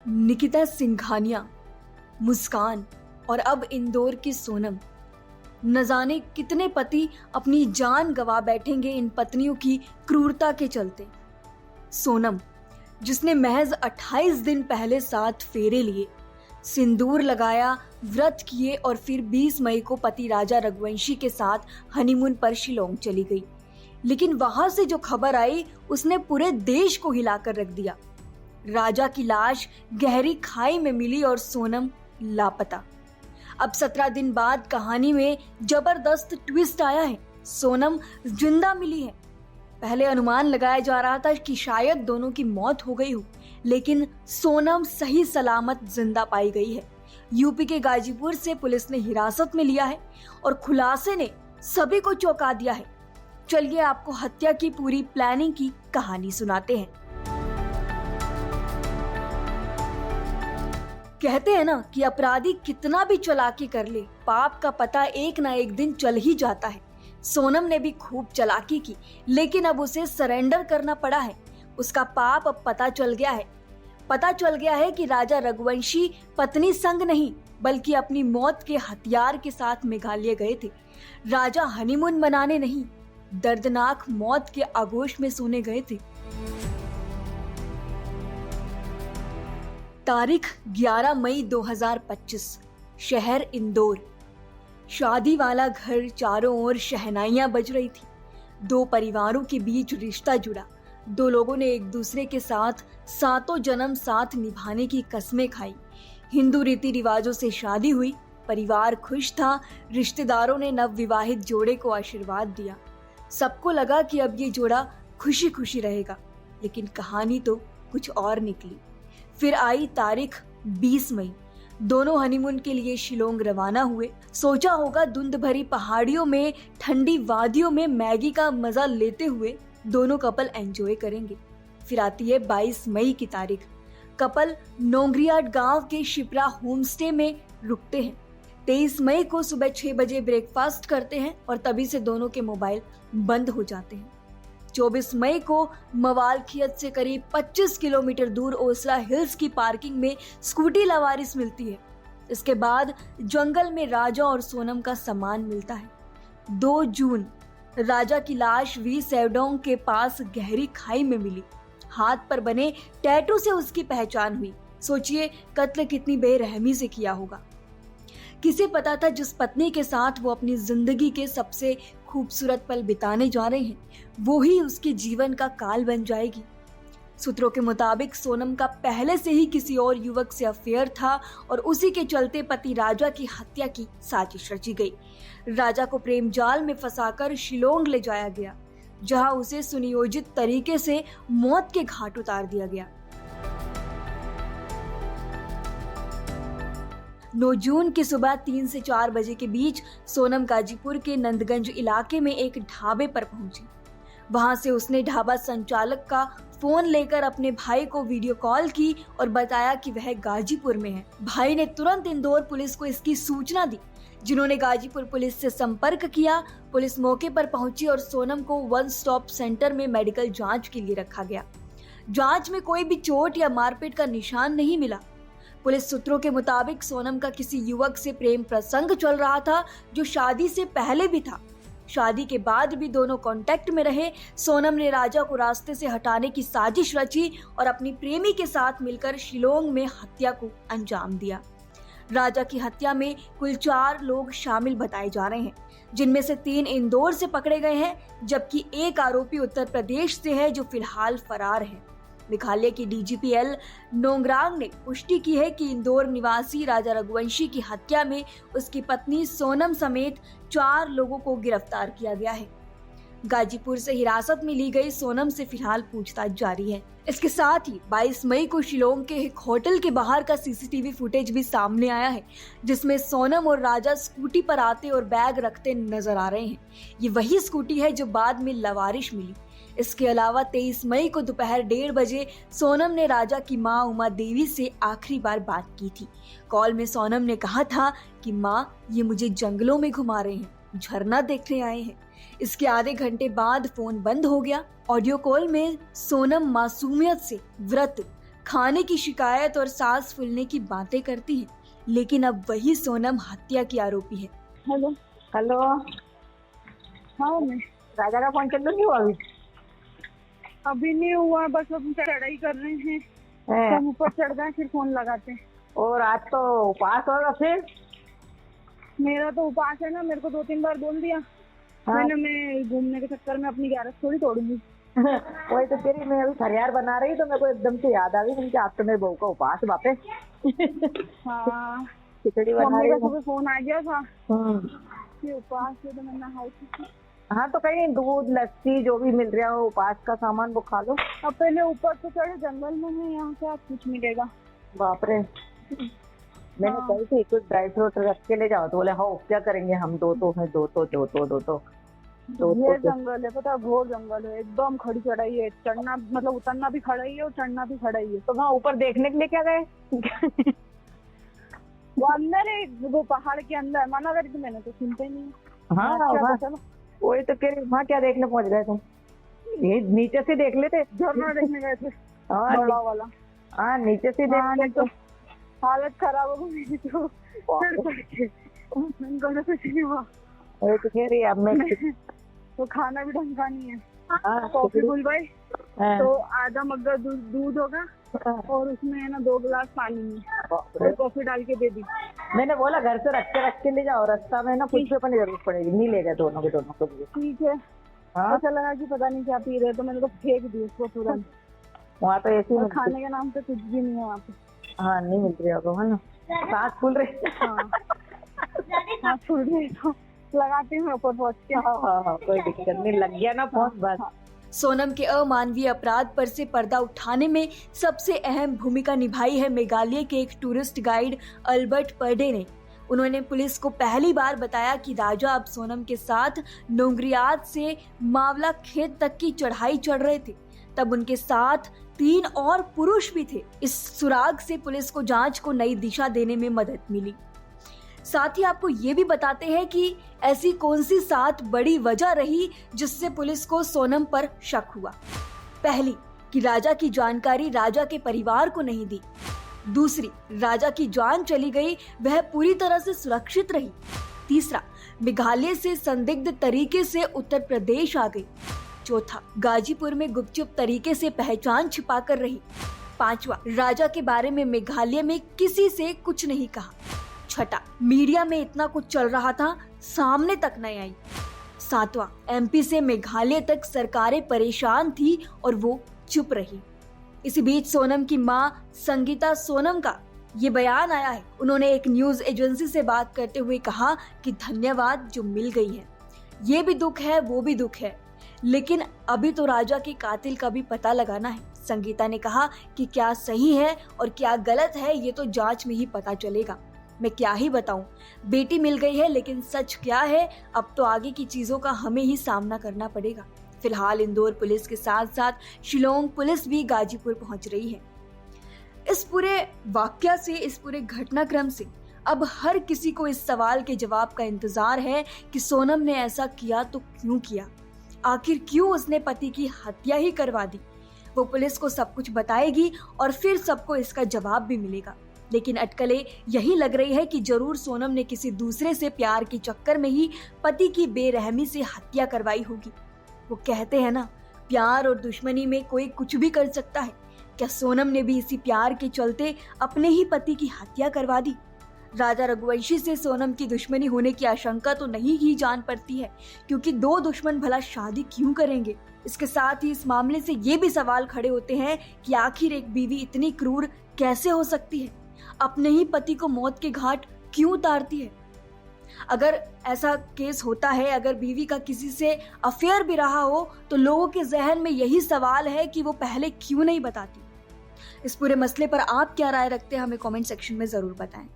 निकिता सिंघानिया, मुस्कान और अब इंदौर की सोनम। न जाने कितने पति अपनी जान गंवा बैठेंगे इन पत्नियों की क्रूरता के चलते। सोनम, जिसने महज 28 दिन पहले 7 फेरे लिए, सिंदूर लगाया, व्रत किए और फिर 20 मई को पति राजा रघुवंशी के साथ हनीमून पर शिलोंग चली गई। लेकिन वहां से जो खबर आई उसने पूरे देश को हिलाकर रख दिया। राजा की लाश गहरी खाई में मिली और सोनम लापता। अब 17 दिन बाद कहानी में जबरदस्त ट्विस्ट आया है। सोनम जिंदा मिली है। पहले अनुमान लगाया जा रहा था कि शायद दोनों की मौत हो गई हो, लेकिन सोनम सही सलामत जिंदा पाई गई है। यूपी के गाजीपुर से पुलिस ने हिरासत में लिया है और खुलासे ने सभी को चौंका दिया है। चलिए आपको हत्या की पूरी प्लानिंग की कहानी सुनाते हैं। कहते हैं ना कि अपराधी कितना भी चालाकी कर ले, पाप का पता एक ना एक दिन चल ही जाता है। सोनम ने भी खूब चालाकी की, लेकिन अब उसे सरेंडर करना पड़ा है। उसका पाप अब पता चल गया है। पता चल गया है कि राजा रघुवंशी पत्नी संग नहीं, बल्कि अपनी मौत के हथियार के साथ मेघालय गए थे। राजा हनीमून मनाने नहीं, दर्दनाक मौत के आगोश में सोने गए थे। तारीख 11 मई 2025, शहर इंदौर। शादी वाला घर, चारों ओर शहनाइयां बज रही थी। दो परिवारों के बीच रिश्ता जुड़ा। दो लोगों ने एक दूसरे के साथ सातों जन्म साथ निभाने की कस्में खाई। हिंदू रीति रिवाजों से शादी हुई। परिवार खुश था। रिश्तेदारों ने नवविवाहित जोड़े को आशीर्वाद दिया। सबको लगा कि अब ये जोड़ा खुशी खुशी रहेगा, लेकिन कहानी तो कुछ और निकली। फिर आई तारीख 20 मई। दोनों हनीमून के लिए शिलोंग रवाना हुए। सोचा होगा धुंध भरी पहाड़ियों में, ठंडी वादियों में मैगी का मजा लेते हुए दोनों कपल एंजॉय करेंगे। फिर आती है 22 मई की तारीख। कपल नोंगरियाट गांव के शिप्रा होमस्टे में रुकते हैं। 23 मई को सुबह 6 बजे ब्रेकफास्ट करते हैं और तभी से दोनों के मोबाइल बंद हो जाते हैं। 24 मई को मवालखियत से करीब 25 किलोमीटर दूर ओसला हिल्स की पार्किंग में स्कूटी लवारिस मिलती है। इसके बाद जंगल में राजा और सोनम का सामान मिलता है। 2 जून, राजा की लाश वी सेवडोंग के पास गहरी खाई में मिली। हाथ पर बने टैटू से उसकी पहचान हुई। सोचिए कत्ल कितनी बेरहमी से किया होगा। किसे पता था जिस पत्नी के साथ वो अपनी जिंदगी के सबसे खूबसूरत पल बिताने जा रहे हैं, वो ही उसके जीवन का काल बन जाएगी। सूत्रों के मुताबिक सोनम का पहले से ही किसी और युवक से अफेयर था और उसी के चलते पति राजा की हत्या की साजिश रची गई। राजा को प्रेम जाल में फंसाकर शिलोंग ले जाया गया, जहां उसे सुनियोजित तरीके से मौत के घाट उतार दिया गया। 9 जून की सुबह 3 से 4 बजे के बीच सोनम गाजीपुर के नंदगंज इलाके में एक ढाबे पर पहुंची। वहां से उसने ढाबा संचालक का फोन लेकर अपने भाई को वीडियो कॉल की और बताया कि वह गाजीपुर में है। भाई ने तुरंत इंदौर पुलिस को इसकी सूचना दी, जिन्होंने गाजीपुर पुलिस से संपर्क किया। पुलिस मौके पर पहुंची और सोनम को वन स्टॉप सेंटर में मेडिकल जांच के लिए रखा गया। जांच में कोई भी चोट या मारपीट का निशान नहीं मिला। पुलिस सूत्रों के मुताबिक सोनम का किसी युवक से प्रेम प्रसंग चल रहा था, जो शादी से पहले भी था। शादी के बाद भी दोनों कांटेक्ट में रहे। सोनम ने राजा को रास्ते से हटाने की साजिश रची और अपनी प्रेमी के साथ मिलकर शिलोंग में हत्या को अंजाम दिया। राजा की हत्या में कुल 4 लोग शामिल बताए जा रहे हैं, जिनमें से 3 इंदौर से पकड़े गए हैं, जबकि एक आरोपी उत्तर प्रदेश से है, जो फिलहाल फरार है। मेघालय की डीजीपी एल नोंगरांग ने पुष्टि की है कि इंदौर निवासी राजा रघुवंशी की हत्या में उसकी पत्नी सोनम समेत 4 लोगों को गिरफ्तार किया गया है। गाजीपुर से हिरासत में ली गई सोनम से फिलहाल पूछताछ जारी है। इसके साथ ही 22 मई को शिलोंग के एक होटल के बाहर का सीसीटीवी फुटेज भी सामने आया है, जिसमें सोनम और राजा स्कूटी पर आते और बैग रखते नजर आ रहे हैं। ये वही स्कूटी है जो बाद में लवारिश मिली। इसके अलावा 23 मई को दोपहर 1:30 बजे सोनम ने राजा की मां उमा देवी से आखिरी बार बात की थी। कॉल में सोनम ने कहा था कि मां, ये मुझे जंगलों में घुमा रहे हैं, झरना देखने आए हैं। इसके आधे घंटे बाद फोन बंद हो गया। ऑडियो कॉल में सोनम मासूमियत से व्रत, खाने की शिकायत और सांस फूलने की बातें करती है, लेकिन अब वही सोनम हत्या की आरोपी है। हेलो। हेलो। हाँ मैं राजा का फोन चालू नहीं हुआ अभी? अभी नहीं हुआ, बस हम चढ़ाई कर रहे हैं। हैं? हम ऊपर चढ़ गए फिर फोन लगाते हैं। और आज तो उपवास होगा फिर? मेरा तो उपास है ना, मेरे को 2-3 बार बोल दिया। हाँ। मैं घूमने के चक्कर में अपनी ग्यारस थोड़ी तोड़ूंगी। वही तो तेरी, मैं अभी खरियार बना रही तो मेरे को एकदम से याद आ गई, मैंने कहा आज तो मेरे बहू का उपवास बापे। हाँ, खिचड़ी बना मम्मी रही का हूँ। सुबह फोन आ गया था हम्म। कि उपास है, तो मैं नहाई थी। हाँ तो कहीं दूध लस्सी जो भी मिल रहा हो उपवास का सामान वो खा लो। अब पहले ऊपर तो चढ़े, जंगल में है, यहाँ से आप कुछ मिलेगा। बाप रे। मैंने हाँ। कही थी कुछ ड्राई फ्रूट रख के ले जाओ, तो बोले हाँ क्या करेंगे हम, दो ये जंगल है, पता है, घोर जंगल है, एकदम खड़ी चढ़ाई है। चढ़ना मतलब उतरना भी खड़ा ही है और चढ़ना भी खड़ा ही है। तो वहाँ ऊपर देखने के लिए क्या गए? वो अंदर है, वो पहाड़ के अंदर। मना करी तो मैंने तो सुनते ही नहीं। हाँ अच्छा, वहाँ, तो चलो वही तो कह रही, वहाँ क्या देखने पहुँच गए तुम? ये नीचे से देख लेते। झरना देखने गए थे, हाँ बड़ा वाला। हाँ नीचे से हाँ, देख नहीं तो हालत खराब हो गई तो चढ़ चढ़ के। मैंने कहा कुछ नहीं हुआ। वही तो कह रही अब मैं। तो खाना भी ढंग का नहीं है। हाँ, कॉफी बुलवाई हाँ, तो आधा मग्गा दूध होगा हाँ। और उसमें है ना 2 गिलास पानी में बाप रे। और कॉफी डाल के दे दी। मैंने बोला घर से रख के ले जाओ, रास्ता में ना कुछ भी अपनी जरूरत पड़ेगी, नहीं ले गए दोनों के लिए। ठीक है। हाँ ऐसा लगा कि पता नहीं क्या पी रहे, तो मैंने तो फेंक दी उसको तुरंत। वहाँ तो ऐसे ही और मिलती। खाने के नाम पे कुछ भी नहीं है वहाँ पे। हाँ नहीं मिल रही होगा, है ना? सांस फूल रही। हाँ हाँ, फूल रही तो लगाती हूँ ऊपर पहुँच के। हाँ कोई दिक्कत नहीं, लग गया ना फोन बस। सोनम के अमानवीय अपराध पर से पर्दा उठाने में सबसे अहम भूमिका निभाई है मेघालय के एक टूरिस्ट गाइड अल्बर्ट पर्डे ने। उन्होंने पुलिस को पहली बार बताया कि राजा अब सोनम के साथ नोंगरियात से मावला खेत तक की चढ़ाई चढ़ रहे थे। तब उनके साथ 3 और पुरुष भी थे। इस सुराग से पुलिस को जांच को नई दिशा देने में मदद मिली। साथ ही आपको ये भी बताते हैं कि ऐसी कौन सी 7 बड़ी वजह रही जिससे पुलिस को सोनम पर शक हुआ। पहली, कि राजा की जानकारी राजा के परिवार को नहीं दी। दूसरी, राजा की जान चली गई, वह पूरी तरह से सुरक्षित रही। तीसरा, मेघालय से संदिग्ध तरीके से उत्तर प्रदेश आ गई। चौथा, गाजीपुर में गुपचुप तरीके से पहचान छिपाकर रही। पांचवा, राजा के बारे में मेघालय में किसी से कुछ नहीं कहा। छठा, मीडिया में इतना कुछ चल रहा था, सामने तक नहीं आई। सातवां, एमपी से मेघालय तक सरकारें परेशान थी और वो चुप रही। इसी बीच सोनम की मां संगीता सोनम का ये बयान आया है। उन्होंने एक न्यूज एजेंसी से बात करते हुए कहा कि धन्यवाद जो मिल गई है, ये भी दुख है वो भी दुख है, लेकिन अभी तो राजा के कातिल का भी पता लगाना है। संगीता ने कहा कि क्या सही है और क्या गलत है ये तो जांच में ही पता चलेगा। मैं क्या ही बताऊं, बेटी मिल गई है, लेकिन सच क्या है अब तो आगे की चीजों का हमें ही सामना करना पड़ेगा। फिलहाल इंदौर पुलिस के साथ साथ शिलोंग पुलिस भी गाजीपुर पहुंच रही है। इस पूरे वाकया से, इस पूरे घटनाक्रम से अब हर किसी को इस सवाल के जवाब का इंतजार है कि सोनम ने ऐसा किया तो क्यों किया, आखिर क्यों उसने पति की हत्या ही करवा दी। वो पुलिस को सब कुछ बताएगी और फिर सबको इसका जवाब भी मिलेगा। लेकिन अटकलें यही लग रही है कि जरूर सोनम ने किसी दूसरे से प्यार के चक्कर में ही पति की बेरहमी से हत्या करवाई होगी। वो कहते हैं ना, प्यार और दुश्मनी में कोई कुछ भी कर सकता है। क्या सोनम ने भी इसी प्यार के चलते अपने ही पति की हत्या करवा दी? राजा रघुवंशी से सोनम की दुश्मनी होने की आशंका तो नहीं ही जान पड़ती है, क्योंकि 2 दुश्मन भला शादी क्यों करेंगे। इसके साथ ही इस मामले से ये भी सवाल खड़े होते हैं कि आखिर एक बीवी इतनी क्रूर कैसे हो सकती है, अपने ही पति को मौत के घाट क्यों उतारती है। अगर ऐसा केस होता है, अगर बीवी का किसी से अफेयर भी रहा हो, तो लोगों के जहन में यही सवाल है कि वो पहले क्यों नहीं बताती। इस पूरे मसले पर आप क्या राय रखते हैं, हमें कमेंट सेक्शन में जरूर बताएं।